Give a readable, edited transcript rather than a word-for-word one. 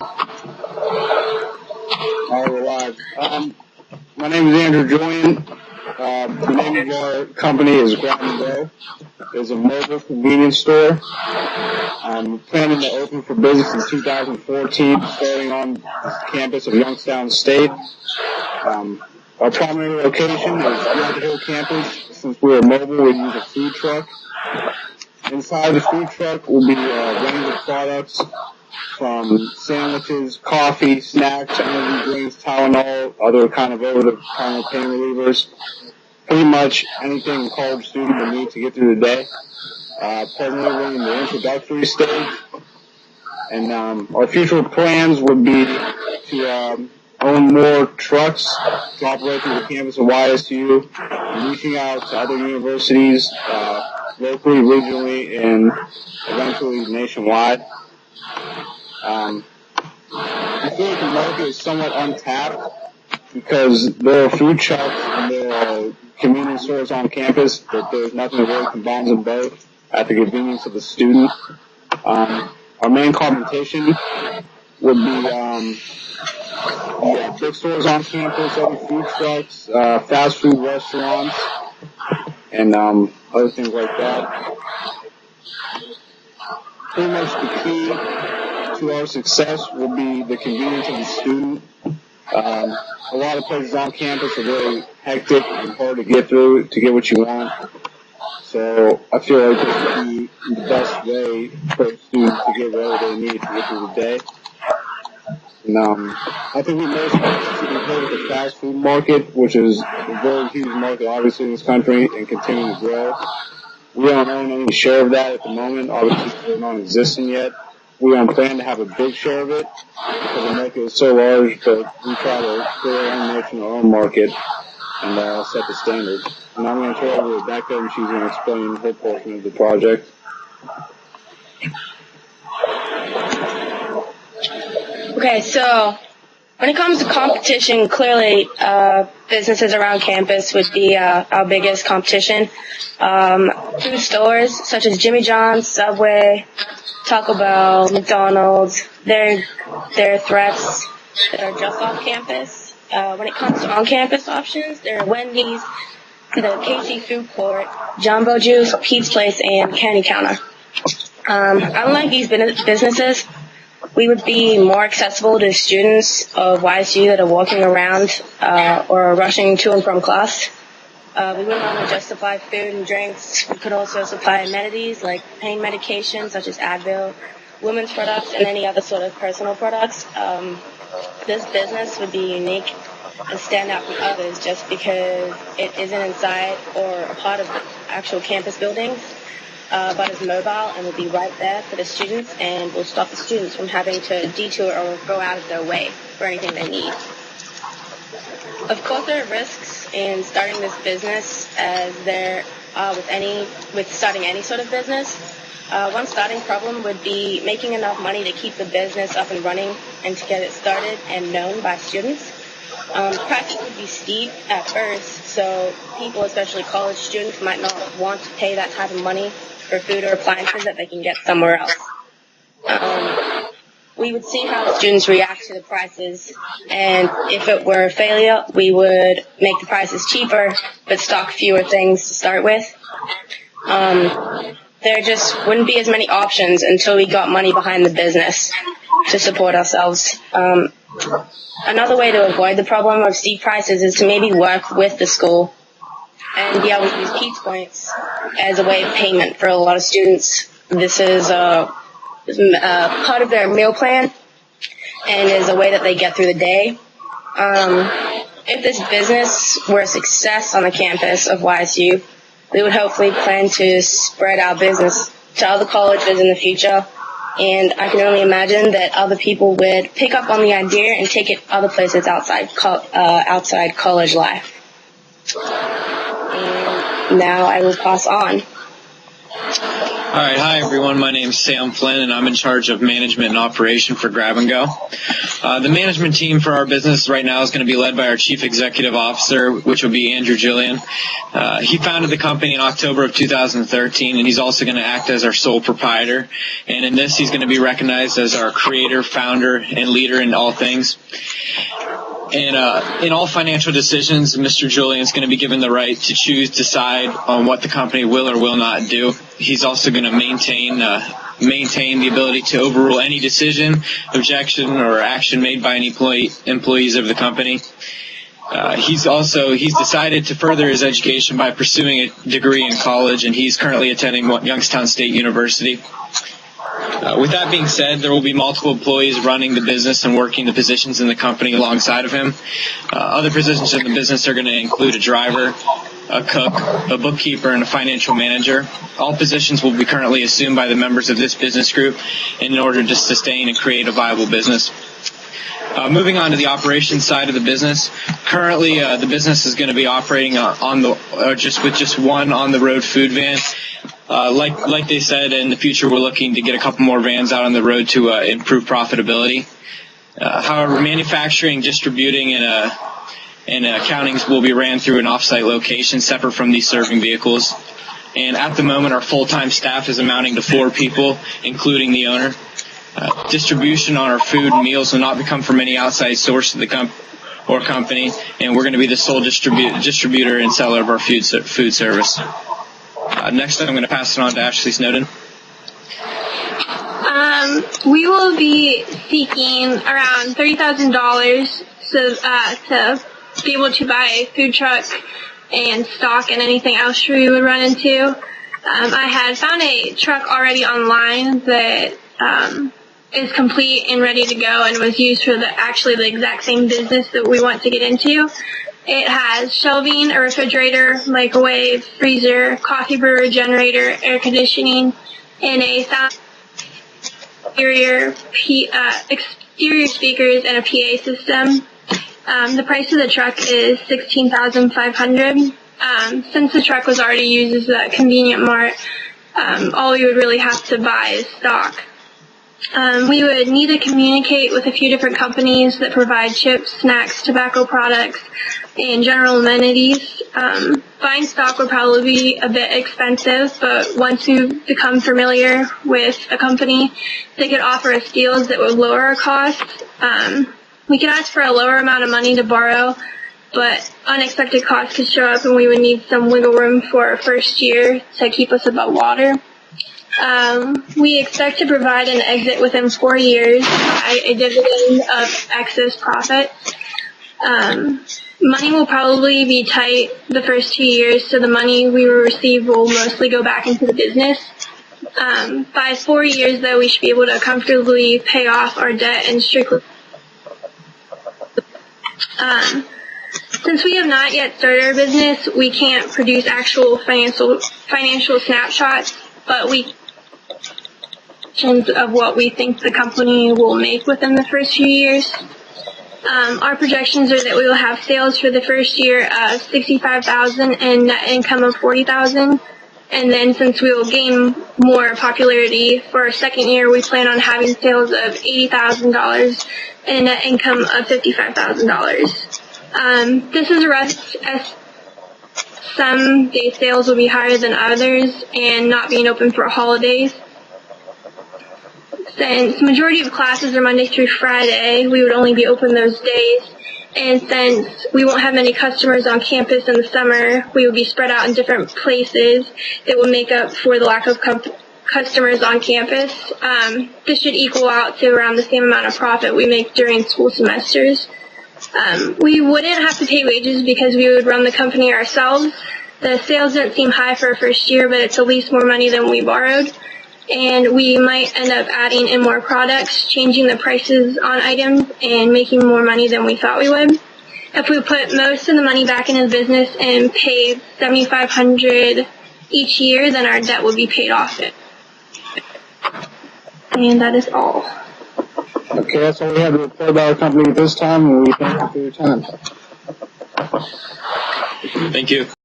All right, we're live. My name is Andrew Julian. The name of our company is Grab and Go. It's a mobile convenience store. Planning to open for business in 2014, starting on the campus of Youngstown State. Our primary location is Yonge Hill campus. Since we're mobile, we use a food truck. Inside the food truck will be a range of products from sandwiches, coffee, snacks, energy drinks, Tylenol, other kind of over-the-counter pain relievers. Pretty much anything a college student would need to get through the day. Presently, we're in the introductory stage. And our future plans would be to own more trucks to operate through the campus of YSU, and reaching out to other universities locally, regionally, and eventually nationwide. I feel like the market is somewhat untapped because there are food trucks and there are convenience stores on campus, but there's nothing that really combines them both at the convenience of the student. Our main competition would be the bookstores on campus, other food trucks, fast food restaurants, and other things like that. Pretty much the key to our success will be the convenience of the student. A lot of places on campus are very hectic and hard to get through to get what you want. So I feel like this would be the best way for students to get whatever they need to get through the day. And I think we most compete with the fast food market, which is a very huge market, obviously, in this country and continuing to grow. We don't own any share of that at the moment. Obviously, we're not existing yet. We don't plan to have a big share of it because the market is so large, but we try to create our own niche in our own market and set the standard. And I'm going to turn it over to Rebecca, and she's going to explain her portion of the project. Okay, so when it comes to competition, clearly businesses around campus would be our biggest competition. Food stores such as Jimmy John's, Subway, Taco Bell, McDonald's, they're threats that are just off campus. When it comes to on-campus options, there are Wendy's, the KC Food Court, Jumbo Juice, Pete's Place, and Candy Counter. Unlike these businesses, we would be more accessible to students of YSU that are walking around or rushing to and from class. We wouldn't only just supply food and drinks. We could also supply amenities like pain medication such as Advil, women's products, and any other sort of personal products. This business would be unique and stand out from others just because it isn't inside or a part of the actual campus buildings, but is mobile and will be right there for the students and will stop the students from having to detour or go out of their way for anything they need. Of course, there are risks in starting this business, as there are with starting any sort of business. One starting problem would be making enough money to keep the business up and running and to get it started and known by students. Prices would be steep at first, so people, especially college students, might not want to pay that type of money for food or appliances that they can get somewhere else. We would see how the students react to the prices, and if it were a failure, we would make the prices cheaper but stock fewer things to start with. There just wouldn't be as many options until we got money behind the business to support ourselves. Another way to avoid the problem of steep prices is to maybe work with the school and be able to use Pete's Points as a way of payment for a lot of students. This is part of their meal plan and is a way that they get through the day. If this business were a success on the campus of YSU, we would hopefully plan to spread our business to other colleges in the future, and I can only imagine that other people would pick up on the idea and take it other places outside college life. And now I will pass on. All right, hi everyone. My name's Sam Flynn, and I'm in charge of management and operation for Grab and Go. The management team for our business right now is going to be led by our Chief Executive Officer, which will be Andrew Julian. He founded the company in October of 2013, and he's also going to act as our sole proprietor. And in this, he's going to be recognized as our creator, founder, and leader in all things. And in all financial decisions, Mr. Julian is going to be given the right to decide on what the company will or will not do. He's also going to maintain the ability to overrule any decision, objection, or action made by any employees of the company. He's decided to further his education by pursuing a degree in college, and he's currently attending Youngstown State University. With that being said, there will be multiple employees running the business and working the positions in the company alongside of him. Other positions in the business are going to include a driver, a cook, a bookkeeper, and a financial manager. All positions will be currently assumed by the members of this business group in order to sustain and create a viable business. Moving on to the operations side of the business, currently the business is going to be operating with just one on-the-road food van. Like they said, in the future we're looking to get a couple more vans out on the road to improve profitability. However, manufacturing, distributing, and accounting will be ran through an off-site location separate from these serving vehicles. And at the moment, our full-time staff is amounting to 4 people, including the owner. Distribution on our food and meals will not come from any outside source of the company, and we're going to be the sole distributor and seller of our food service. Next, I'm going to pass it on to Ashley Snowden. We will be seeking around $30,000 to be able to buy a food truck and stock and anything else we would run into. I had found a truck already online that is complete and ready to go and was used for the exact same business that we want to get into. It has shelving, a refrigerator, microwave, freezer, coffee brewer, generator, air conditioning, and a sound exterior speakers and a PA system. The price of the truck is $16,500. Since the truck was already used as a convenient mart, all we would really have to buy is stock. We would need to communicate with a few different companies that provide chips, snacks, tobacco products, and general amenities. Buying stock would probably be a bit expensive, but once we become familiar with a company, they could offer us deals that would lower our costs. We could ask for a lower amount of money to borrow, but unexpected costs could show up and we would need some wiggle room for our first year to keep us above water. We expect to provide an exit within 4 years by a dividend of excess profits. Money will probably be tight the first 2 years, so the money we will receive will mostly go back into the business. By 4 years, though, we should be able to comfortably pay off our debt and strictly. Since we have not yet started our business, we can't produce actual financial snapshots, but we of what we think the company will make within the first few years. Our projections are that we will have sales for the first year of $65,000 and net income of $40,000. And then since we will gain more popularity for our second year, we plan on having sales of $80,000 and a net income of $55,000. This is a rough estimate. Some day sales will be higher than others, and not being open for holidays. Since the majority of classes are Monday through Friday, we would only be open those days. And since we won't have many customers on campus in the summer, we will be spread out in different places that will make up for the lack of customers on campus. This should equal out to around the same amount of profit we make during school semesters. We wouldn't have to pay wages because we would run the company ourselves. The sales don't seem high for our first year, but it's at least more money than we borrowed. And we might end up adding in more products, changing the prices on items, and making more money than we thought we would. If we put most of the money back into the business and paid $7,500 each year, then our debt would be paid off. And that is all. Okay, that's all we have to report about our company at this time, and we thank you for your time. Thank you.